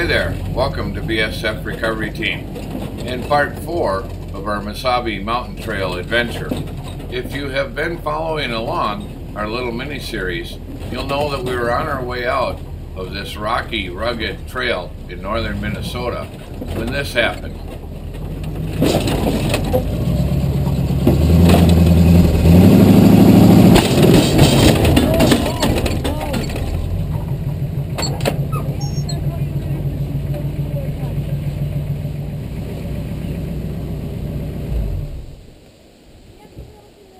Hi there, welcome to BSF Recovery Team and part 4 of our Mesabi Mountain Trail adventure. If you have been following along our little mini-series, you'll know that we were on our way out of this rocky, rugged trail in northern Minnesota when this happened.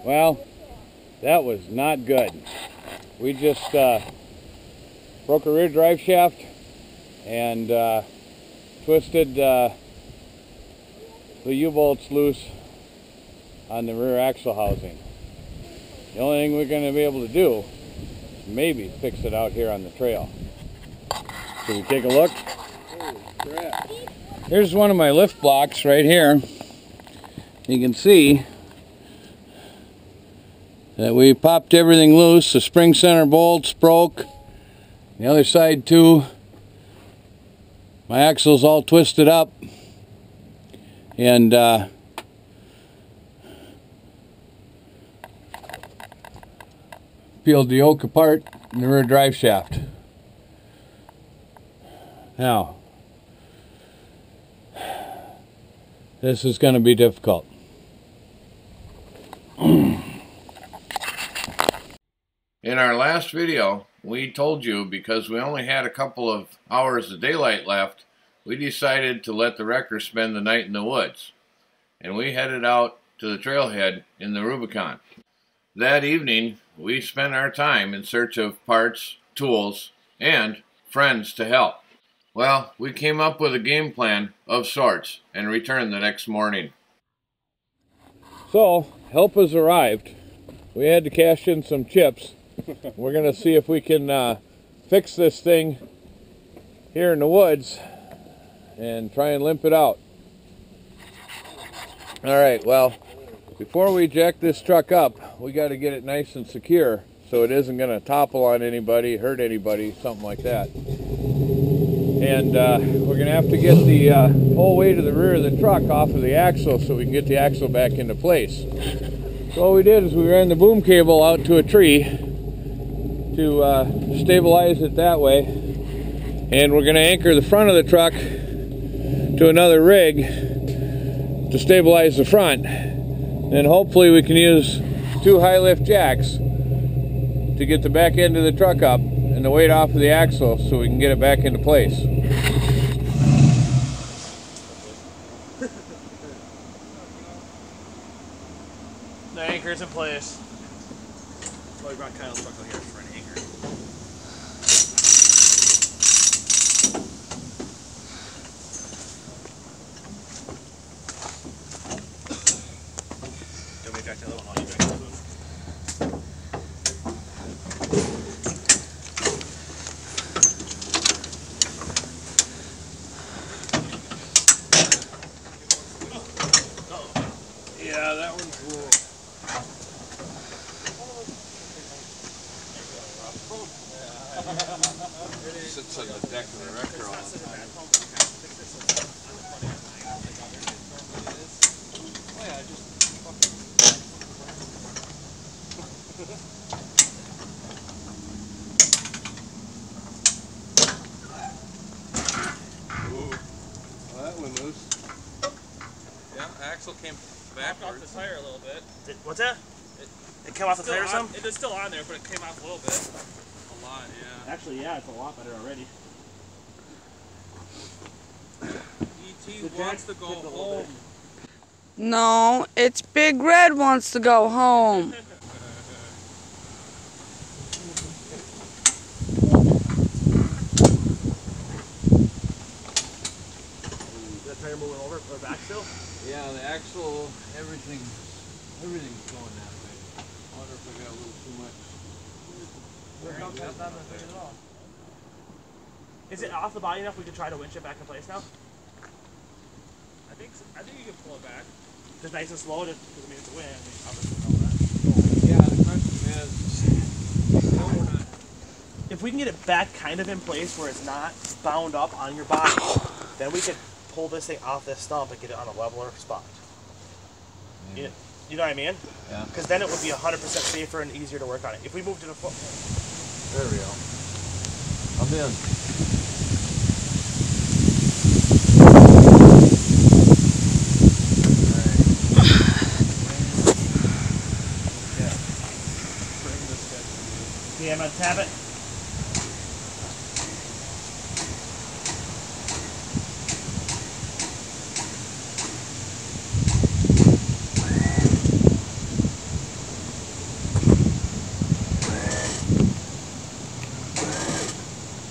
Well, that was not good. We just broke a rear drive shaft and twisted the U-bolts loose on the rear axle housing. The only thing we're going to be able to do is maybe fix it out here on the trail. Should we take a look? Here's one of my lift blocks right here. You can see that we popped everything loose. The spring center bolts broke. The other side too. My axle's all twisted up. And peeled the yoke apart in the rear drive shaft. Now, this is going to be difficult. In our last video, we told you because we only had a couple of hours of daylight left, we decided to let the wrecker spend the night in the woods. And we headed out to the trailhead in the Rubicon. That evening, we spent our time in search of parts, tools, and friends to help. Well, we came up with a game plan of sorts and returned the next morning. So, help has arrived. We had to cash in some chips. We're going to see if we can fix this thing here in the woods and try and limp it out. Alright, well, before we jack this truck up, we got to get it nice and secure so it isn't going to topple on anybody, hurt anybody, something like that. And we're going to have to get the whole weight of the rear of the truck off of the axle so we can get the axle back into place. So what we did is we ran the boom cable out to a tree to stabilize it that way, and we're going to anchor the front of the truck to another rig to stabilize the front. And hopefully we can use 2 high lift jacks to get the back end of the truck up and the weight off of the axle so we can get it back into place. The anchor's in place. Well, we brought Kyle's truck out here for an anchor. Don't make back to the other one while you drink the food. Yeah, that one's cool. Sits on the deck of the wrecker all the time. Oh yeah, just Ooh. Well, that one loose. Yeah, axle came backwards. off the tire a little bit. What's that? It came off the tire some? It is still on there, but it came off a little bit. A lot, yeah. Actually, yeah, it's a lot better already. ET wants to go home. No, it's Big Red wants to go home. Is that tire moving over or back still? Yeah, the axle, everything's going that way. I wonder if I got a little too much. Is it off the body enough we could try to winch it back in place now? I think you can pull it back. Just nice and slow, just because I mean it's a wind. I mean, obviously know that. Yeah, the question is, no, we're not. if we can get it back kind of in place where it's not bound up on your body, then we could pull this thing off this stump and get it on a leveler spot. Yeah. You know what I mean? Yeah. Because then it would be 100% safer and easier to work on it. If we moved it a foot. There we go. I'm in. Okay, I'm gonna tap it.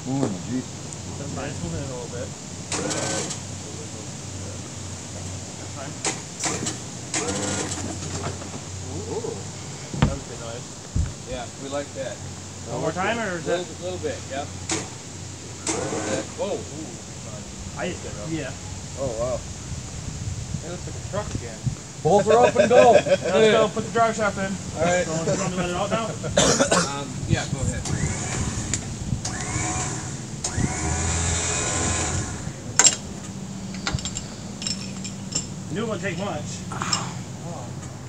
That's fine. Just move it in a little bit. That's fine. Ooh. That was a good noise. Yeah, we like that. One more time, or is that? A little bit, yep. Whoa. Yeah. Oh, wow. Hey, looks like a truck again. Both are up and go. Let's go put the drive shaft in. All right. So you want me to let it out now? Yeah, go ahead. Knew it wouldn't take much. It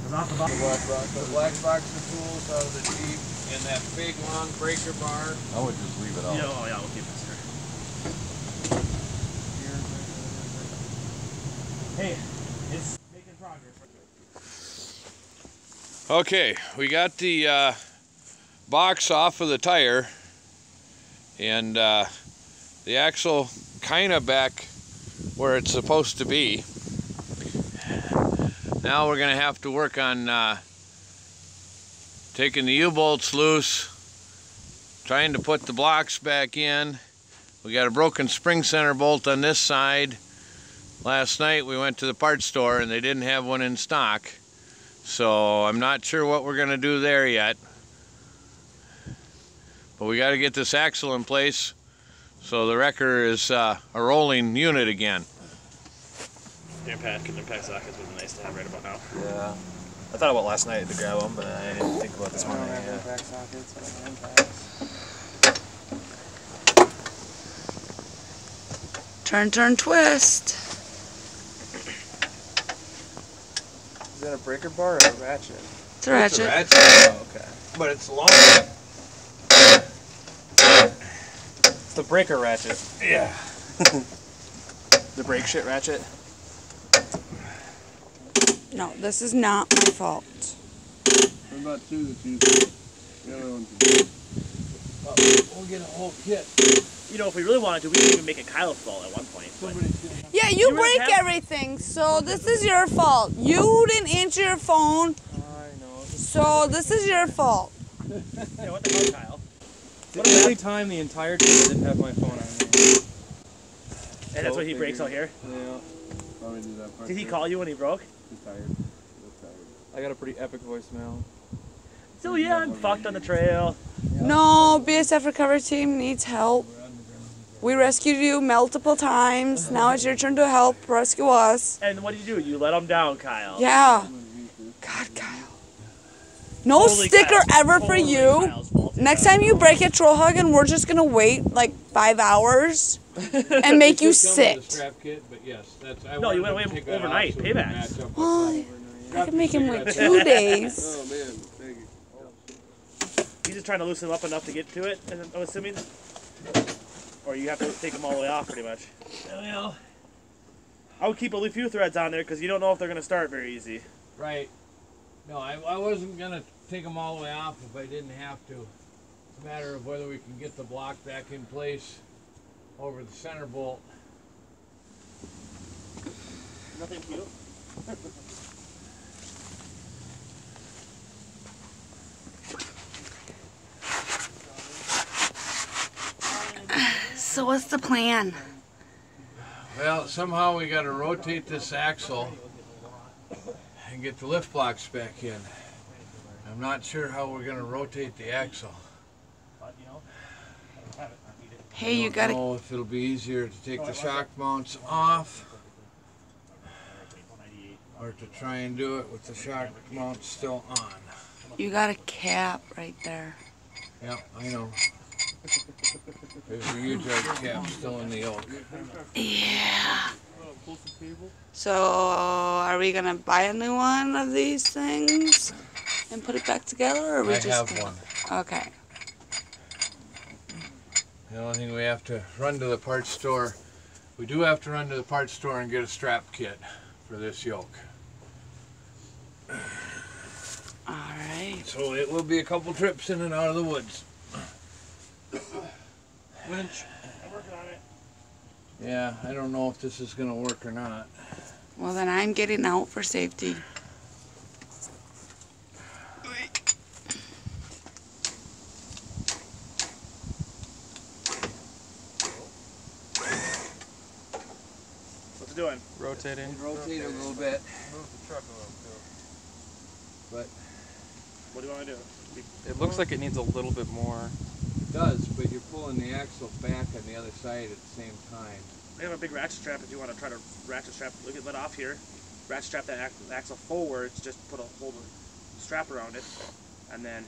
was off the bottom. The black box of tools out of the Jeep and that big long breaker bar. I would just leave it out. Yeah, oh yeah, we'll keep this here. Hey, it's making progress. Okay, we got the box off of the tire and the axle kind of back where it's supposed to be. Now we're going to have to work on taking the U-bolts loose, trying to put the blocks back in. We got a broken spring center bolt on this side. Last night we went to the parts store and they didn't have one in stock. So I'm not sure what we're going to do there yet. But we got to get this axle in place so the wrecker is a rolling unit again. Impact sockets would be nice to have right about now. Yeah. I thought about last night to grab them, but I didn't think about this morning. Yeah. Impact sockets, but impacts. Turn, turn, twist. Is that a breaker bar or a ratchet? It's a ratchet. Oh, okay. But it's long. It's the breaker ratchet. Yeah. The brake shit ratchet. No, this is not my fault. What about two that you the other one's We'll get a whole kit. You know, if we really wanted to, we could even make a Kyle's fault at one point. But Yeah, you break everything, so this is your fault. You didn't answer your phone, I know. so this is your fault. yeah, what the hell, Kyle? It's the only time the entire trip I didn't have my phone on me. And that's why he breaks out here? Yeah. Probably do that part. Did he call you when he broke? He's tired. He's tired. I got a pretty epic voicemail. So yeah, I'm fucked on the trail. No, BSF recovery team needs help. We rescued you multiple times. Now it's your turn to help rescue us. And what do? You let him down, Kyle. Yeah. God, Kyle. No Totally sticker Kyle's- ever for totally you. Kyle's fault. Next time you break a troll hug and we're just gonna wait like 5 hours and make you sit. Strap kit, but yes, that's. No, you went away overnight. Payback. Well, I can make him wait 2 days. Oh man, thank you. He's just trying to loosen him up enough to get to it, I'm assuming? Or you have to take them all the way off, pretty much. Well, I would keep a few threads on there, because you don't know if they're going to start very easy. right. No, I wasn't going to take them all the way off if I didn't have to. It's a matter of whether we can get the block back in place over the center bolt. Nothing cute? So what's the plan? Well, somehow we got to rotate this axle and get the lift blocks back in. I'm not sure how we're going to rotate the axle. Hey, you I don't gotta know if it'll be easier to take the shock mounts off or to try and do it with the shock mounts still on. you got a cap right there. Yep, I know. There's a U-joint cap still in the yoke. Yeah. So, are we gonna buy a new one of these things and put it back together, or are we I just? have one. Okay. The only thing we have to run to the parts store. We do have to run to the parts store and get a strap kit for this yoke. All right. So it will be a couple trips in and out of the woods. Winch. I'm working on it. Yeah, I don't know if this is gonna work or not. Well, then I'm getting out for safety. What's it doing? Rotating. Rotate a little bit. Move the truck a little too. But What do you want to do? It looks like it needs a little bit more. it does, but you're pulling the axle back on the other side at the same time. I have a big ratchet strap if you want to try to ratchet strap. Look at let off here. Ratchet strap that axle forwards. Just put a hold strap around it, and then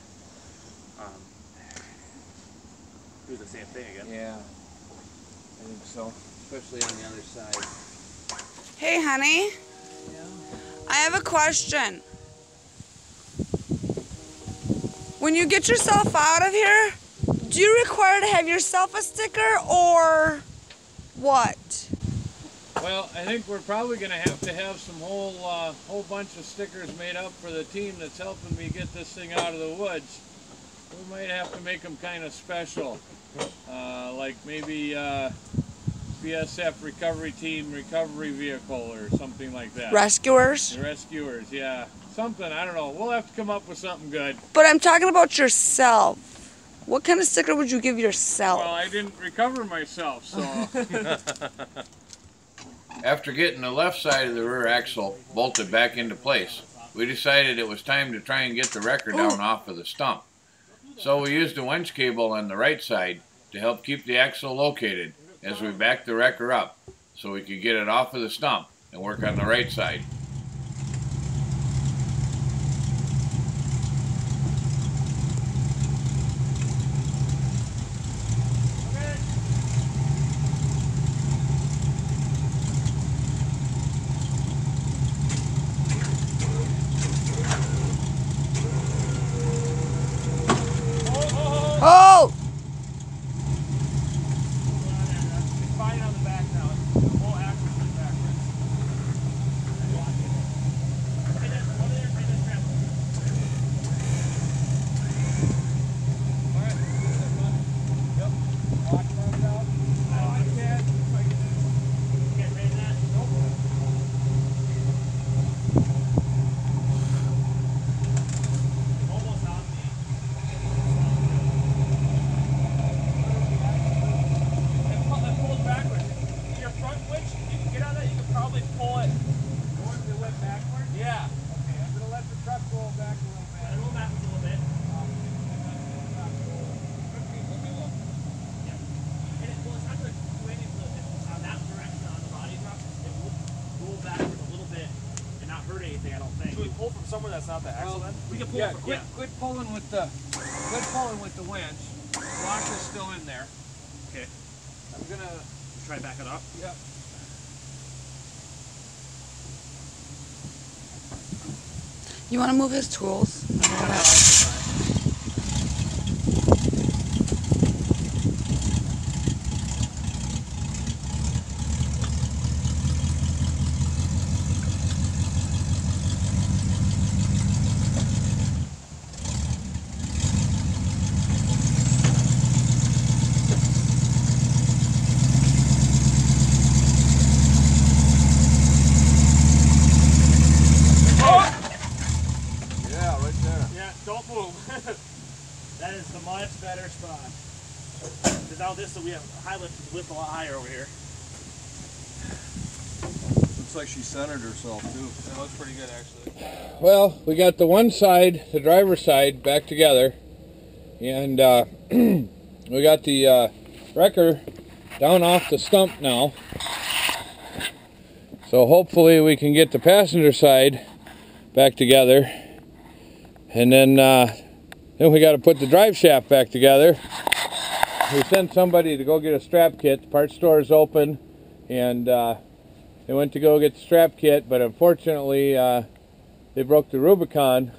do the same thing again. Yeah, I think so, especially on the other side. Hey, honey. I have a question. When you get yourself out of here, do you require to have yourself a sticker or what? Well, I think we're probably going to have some whole bunch of stickers made up for the team that's helping me get this thing out of the woods. We might have to make them kind of special, like maybe BSF recovery team recovery vehicle or something like that. Rescuers? The rescuers, yeah. Something, I don't know. We'll have to come up with something good. But I'm talking about yourself. What kind of sticker would you give yourself? Well, I didn't recover myself, so... After getting the left side of the rear axle bolted back into place, we decided it was time to try and get the wrecker down off of the stump. So we used a winch cable on the right side to help keep the axle located as we backed the wrecker up so we could get it off of the stump and work on the right side. Oh! It's fine on the back now. The whole axle is backwards. Hey, that's over there. Hey, that's grab. All right. Yep. Lock that out. I can't. You can't raise that? Nope. Almost on me. Pull it backwards. Your front winch, you can get on that, you can probably pull it. Going the way backwards? Yeah. Okay, I'm going to let the truck roll back a little bit. Roll back a little bit. Yeah. And it, well, it's not going to swing on that direction on the body drop. It will roll backwards a little bit and not hurt anything, I don't think. Should we pull from somewhere that's not the axle then? We can pull from, quit pulling with the winch. Lock is still in there. Okay. I'm gonna Try to back it up. Yep. You want to move his tools? Yeah, right there. Yeah, don't move. That is the much better spot. Because now this, so we have high lift a lot higher over here. Looks like she centered herself too. That looks pretty good actually. Well, we got the one side, the driver's side, back together. And we got the wrecker down off the stump now. So hopefully we can get the passenger side back together. And then we got to put the drive shaft back together. we sent somebody to go get a strap kit. The parts store is open, and they went to go get the strap kit, but unfortunately they broke the Rubicon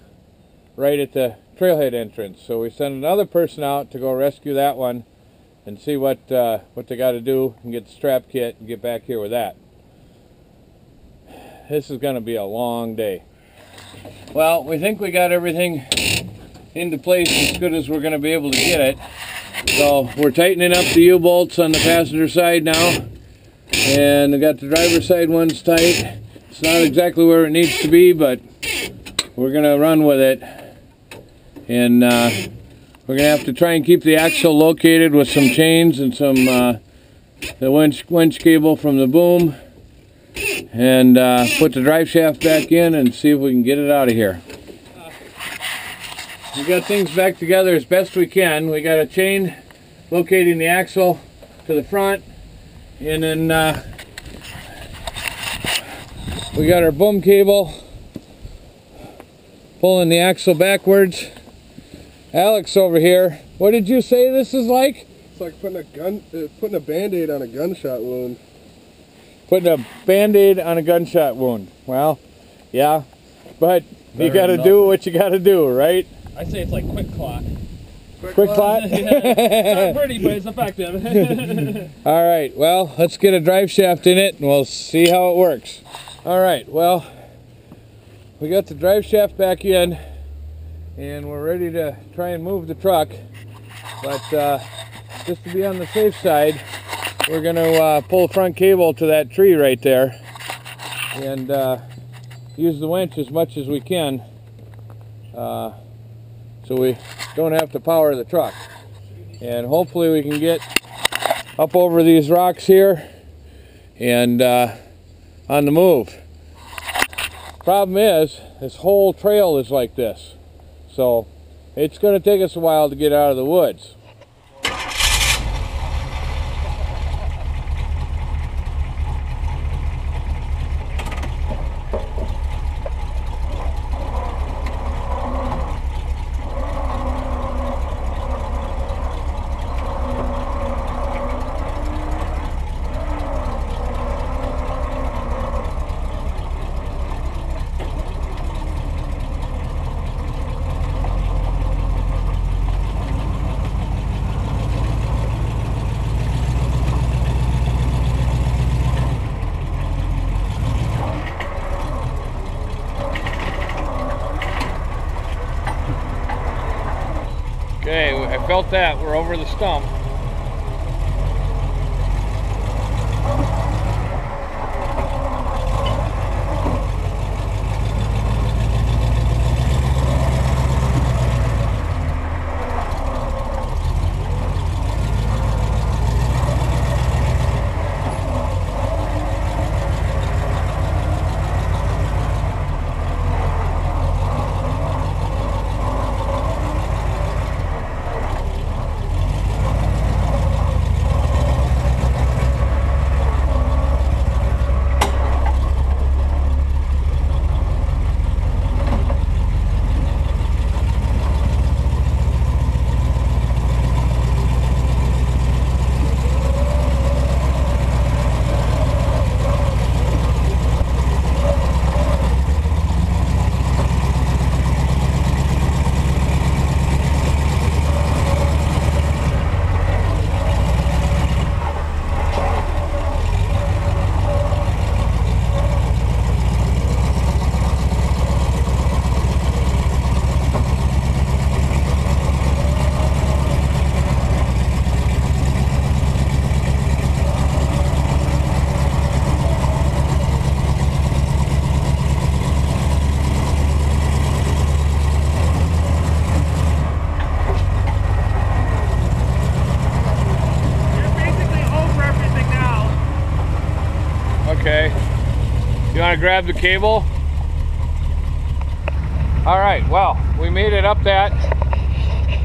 right at the trailhead entrance. So we sent another person out to go rescue that one and see what they got to do and get the strap kit and get back here with that. This is going to be a long day. Well, we think we got everything into place as good as we're going to be able to get it. So we're tightening up the U-bolts on the passenger side now, and we got the driver's side ones tight. It's not exactly where it needs to be, but we're going to run with it. And we're going to have to try and keep the axle located with some chains and some the winch cable from the boom, and put the drive shaft back in and see if we can get it out of here. We got things back together as best we can. We got a chain locating the axle to the front, and then we got our boom cable pulling the axle backwards. Alex over here, what did you say this is like? It's like putting a Band-Aid on a gunshot wound. Putting a Band-Aid on a gunshot wound. Well, yeah, but you got to do what you got to do, right? I say it's like quick clock. Quick clock? It's not pretty, but it's effective. All right, well, let's get a drive shaft in it and we'll see how it works. All right, well, we got the drive shaft back in and we're ready to try and move the truck. But just to be on the safe side, we're going to pull the front cable to that tree right there and use the winch as much as we can so we don't have to power the truck. And hopefully we can get up over these rocks here and on the move. Problem is, this whole trail is like this, so it's going to take us a while to get out of the woods. Okay, I felt that. We're over the stump. Okay. You want to grab the cable? All right, well, we made it up that.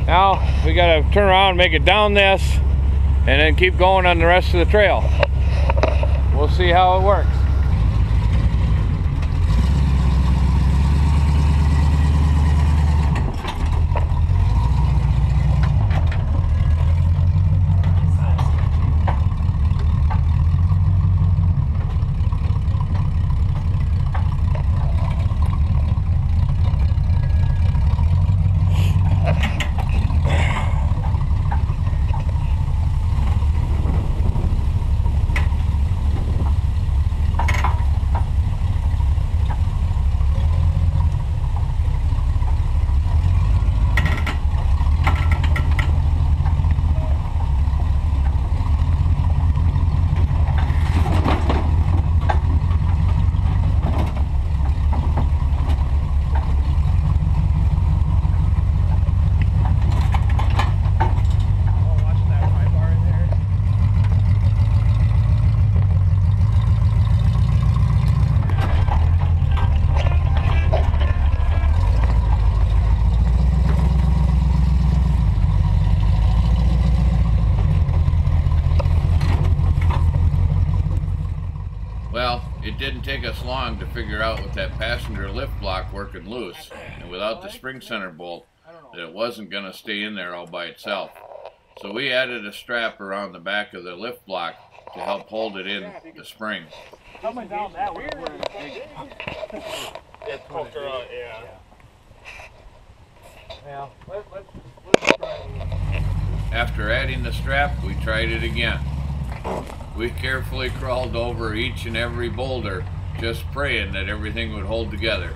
Now we got to turn around, make it down this, and then keep going on the rest of the trail. We'll see how it works. It didn't take us long to figure out with that passenger lift block working loose and without the spring center bolt that it wasn't going to stay in there all by itself. So we added a strap around the back of the lift block to help hold it in the spring. Coming down that way. It poked her out, yeah. Yeah, let's try it. After adding the strap, we tried it again. We carefully crawled over each and every boulder, just praying that everything would hold together.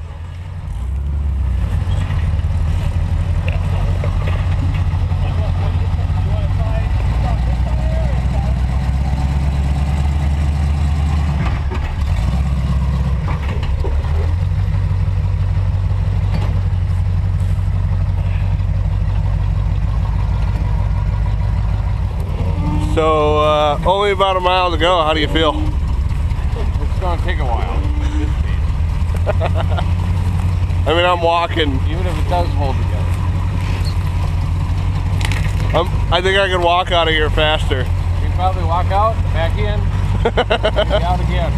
So, only about a mile to go. How do you feel? It's going to take a while. I mean, I'm walking. Even if it does hold together. I think I could walk out of here faster. You can probably walk out, back in, and out again.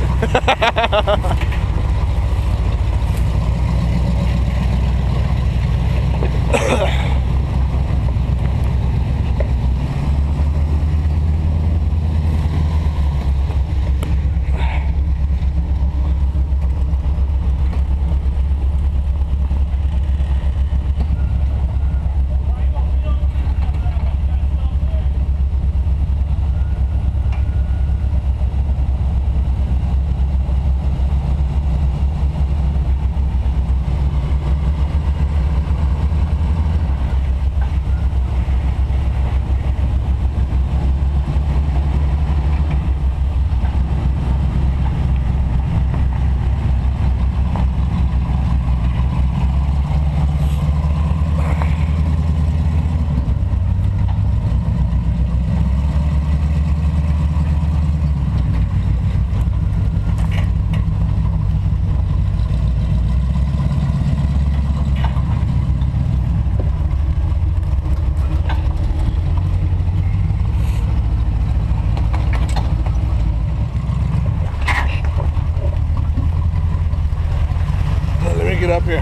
Get up here.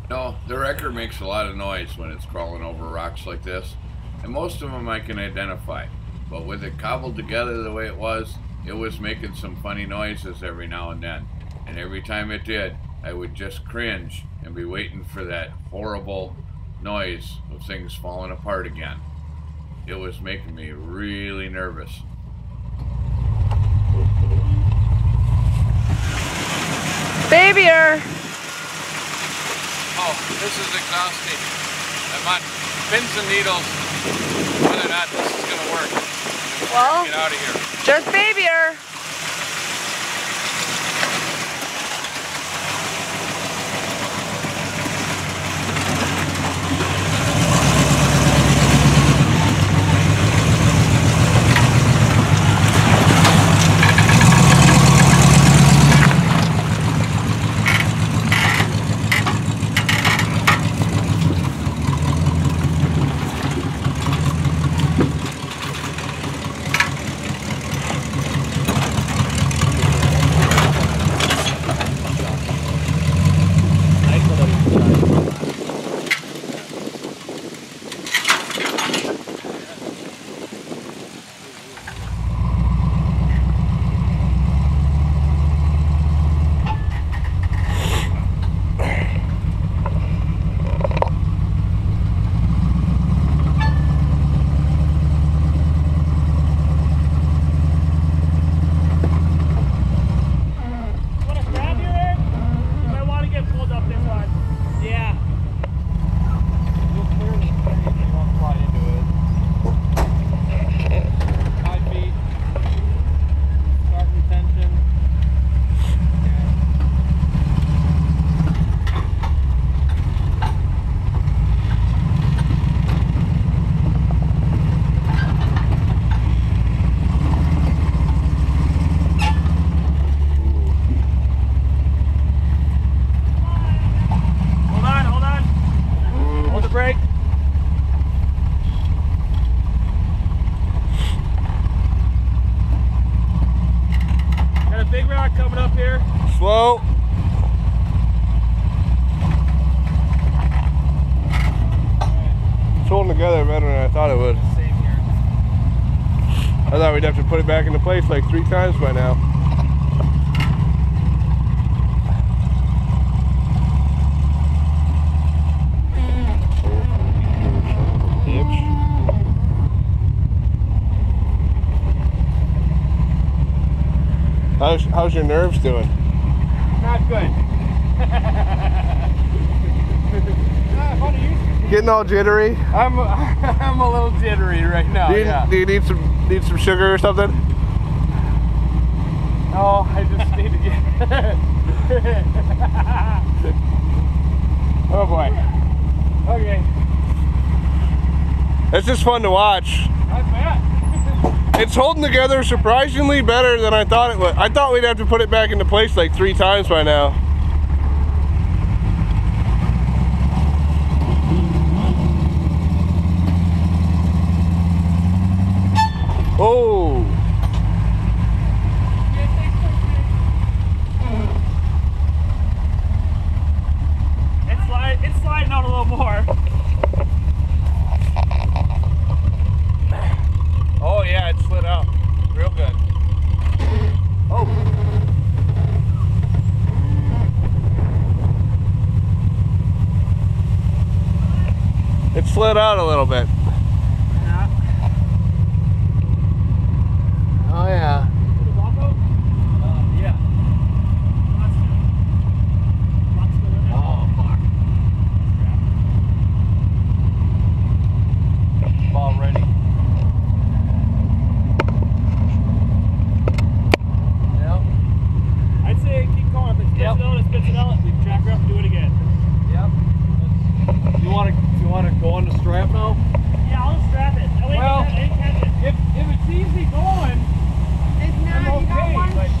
No, the wrecker makes a lot of noise when it's crawling over rocks like this, and most of them I can identify, but with it cobbled together the way it was making some funny noises every now and then, and every time it did, I would just cringe and be waiting for that horrible noise of things falling apart again. It was making me really nervous. Babier! Oh, this is exhausting. I'm on pins and needles whether or not this is going to work. Well, Get out of here. just babier. big rock coming up here. Slow. It's holding together better than I thought it would. Same here. I thought we'd have to put it back into place like 3 times by now. How's your nerves doing? Not good. Getting all jittery? I'm a little jittery right now. Do you need some sugar or something? Oh, I just need to get. Oh boy. Okay. It's just fun to watch. Not bad. It's holding together surprisingly better than I thought it would. I thought we'd have to put it back into place like 3 times by now. Oh! It's sliding out a little more. Oh yeah, it slid out real good. Oh. It slid out a little bit. Yeah. Oh yeah. Yeah. Oh fuck. Ball ready. I'd say keep going. If it spits it out, it spits it out. We track her up and do it again. Yep. You want to go on the strap now? Yeah, I'll strap it. That way Well, I didn't catch it. If it's easy going, It's I'm not, you got okay. one. But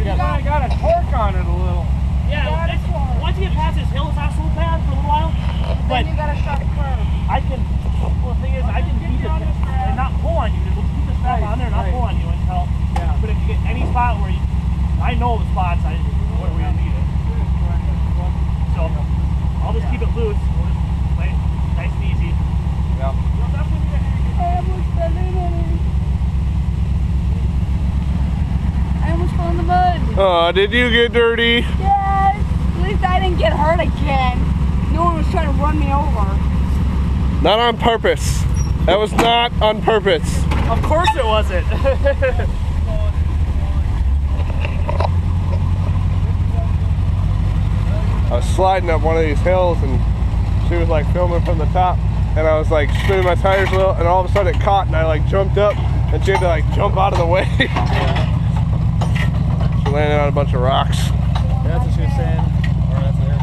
if I got a torque on it a little. Yeah, once you get past this hill, it's not so bad for a little while. But Then you got a sharp curve. I can, well, the thing is, I can keep it and not pull on you. We'll keep the strap on there and not pull on you until. Yeah. But if you get any spot where you, I know the spots where we need it. So I'll just keep it loose. We'll just play it nice and easy. Yeah. You'll definitely get I almost fell in the mud. Oh, did you get dirty? Yes. At least I didn't get hurt again. No one was trying to run me over. Not on purpose. That was not on purpose. Of course it wasn't. I was sliding up one of these hills and she was like filming from the top and I was like spinning my tires a little and all of a sudden it caught and I like jumped up and she had to like jump out of the way. She landed on a bunch of rocks. That's what she was saying. Or that's there.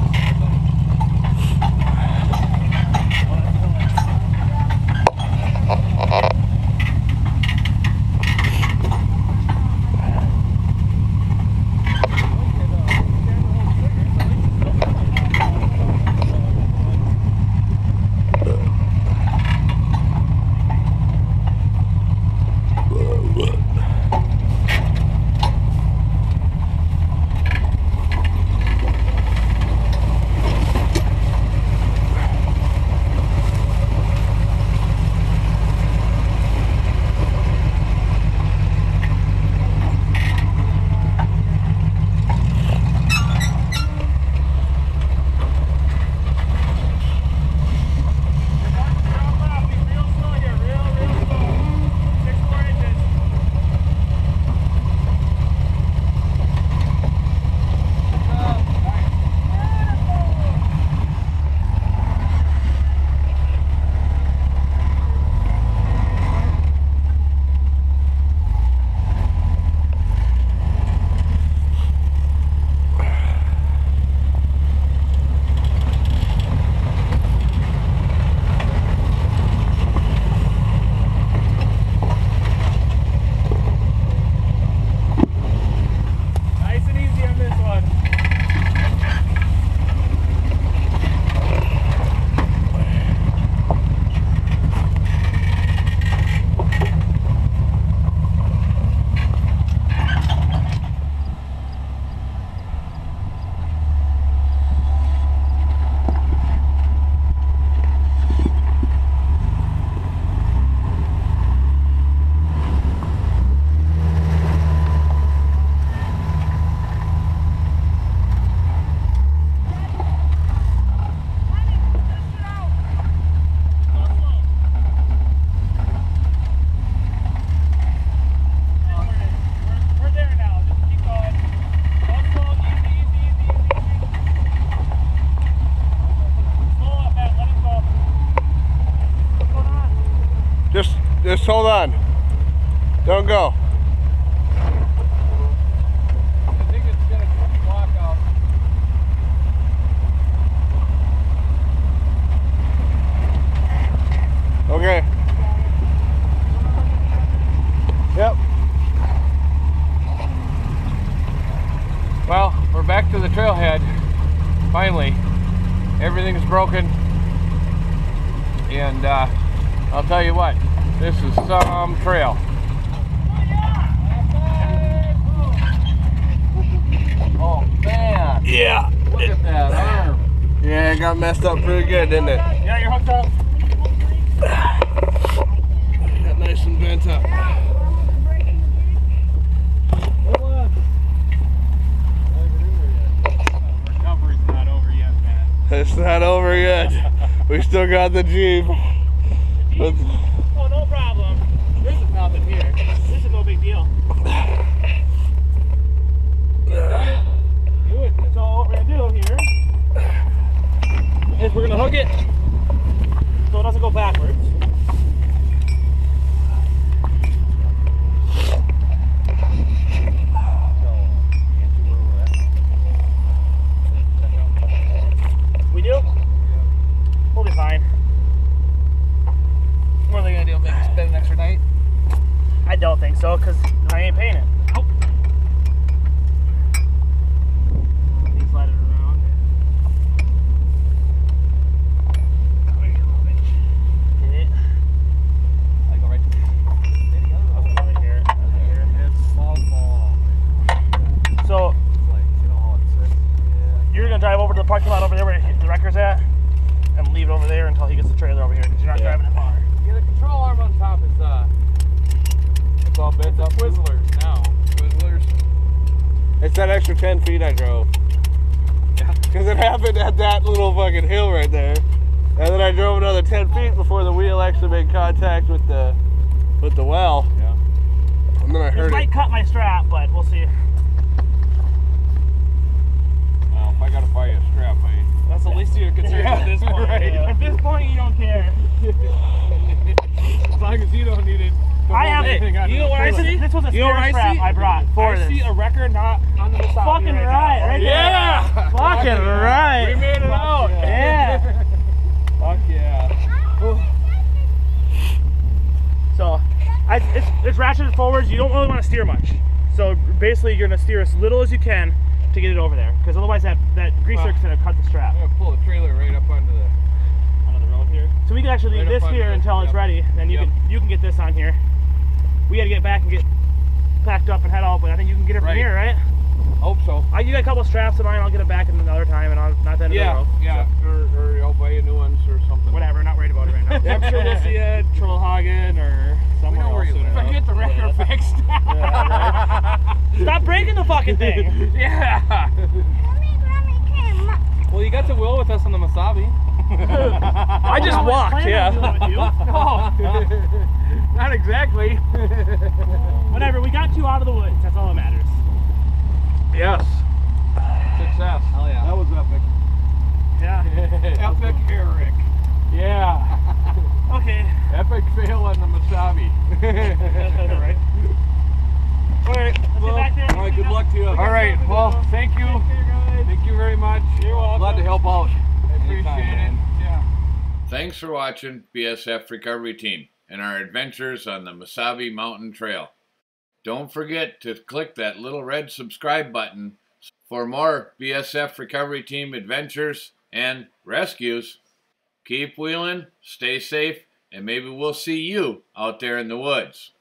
Just hold on. Don't go. I think it's gonna block out. Okay. Yep. Well, we're back to the trailhead. Finally, everything's broken, and I'll tell you what, this is some trail. Oh man! Yeah. Look at that arm. Yeah, it got messed up pretty good, didn't it? Yeah, you're hooked up. Got nice and bent up. Recovery's not over yet, man. It's not over yet. We still got the Jeep. But Oh, no problem. This is nothing here. This is no big deal. So what we're gonna do here is we're gonna hook it so it doesn't go backwards. We do? We'll be fine. What are they gonna do? Make us spend an extra night? I don't think so, because I ain't paying it. Nope. Slide it around. Come here a little bit. Hit it. I go right there. I'll go right here. Right here. It's small ball. So, Like, you know how it sits? you're gonna drive over to the parking lot over there where the wrecker's at, and leave it over there until he gets the trailer over here, because you're not driving it far. Yeah, the control arm on top is it's all bent up. Twizzlers now. Twizzlers. it's that extra 10 feet I drove. Because it happened at that little fucking hill right there. And then I drove another 10 feet before the wheel actually made contact with the well. Yeah. And then I This heard might it. cut my strap, but we'll see. Well, if I gotta buy you a strap, That's the least you're concerned at this point. Right. At this point, you don't care. as long as you don't need it. I have it. You know what I see? This was a spare strap I brought for this. I see a record not on the Mesabi Fucking right right, now. right there. Yeah! Fucking right. We made it out! Yeah. Fuck yeah. So, it's ratcheted forwards. You don't really want to steer much. So basically, you're gonna steer as little as you can to get it over there, because otherwise that grease zerk's gonna cut the strap. I'm gonna pull the trailer right up onto the Road here. So we can actually leave Right up this under here the- until it's yep. ready. Then you can get this on here. We got to get back and get packed up and head out, but I think you can get it from Right. here, right? Hope so. You got a couple straps of mine. I'll get it back another time, and I'll not the end of the road. Yeah. Or I'll buy you new ones or something. Whatever. Not worried about it right now. Yeah, I'm sure we'll see you at Trailhead or somewhere know where else you soon live. enough. Get the record fixed. Stop breaking the fucking thing. Yeah. Well, you got to wheel with us on the Mesabi. I just walked, yeah. No. Not exactly. Whatever. We got you out of the woods. That's all that matters. Yes. Success. Hell yeah. That was epic. Yeah. Epic Eric. Yeah. Okay. Epic fail on the Mesabi. Right. All right. Let's get back there. All right, good luck to you. All right. Well, thank you. Thank you very much. You're welcome. Glad to help out. I Anytime, appreciate it. man. Yeah. Thanks for watching BSF Recovery Team and our adventures on the Mesabi Mountain Trail. Don't forget to click that little red subscribe button for more BSF Recovery Team adventures and rescues. Keep wheeling, stay safe, and maybe we'll see you out there in the woods.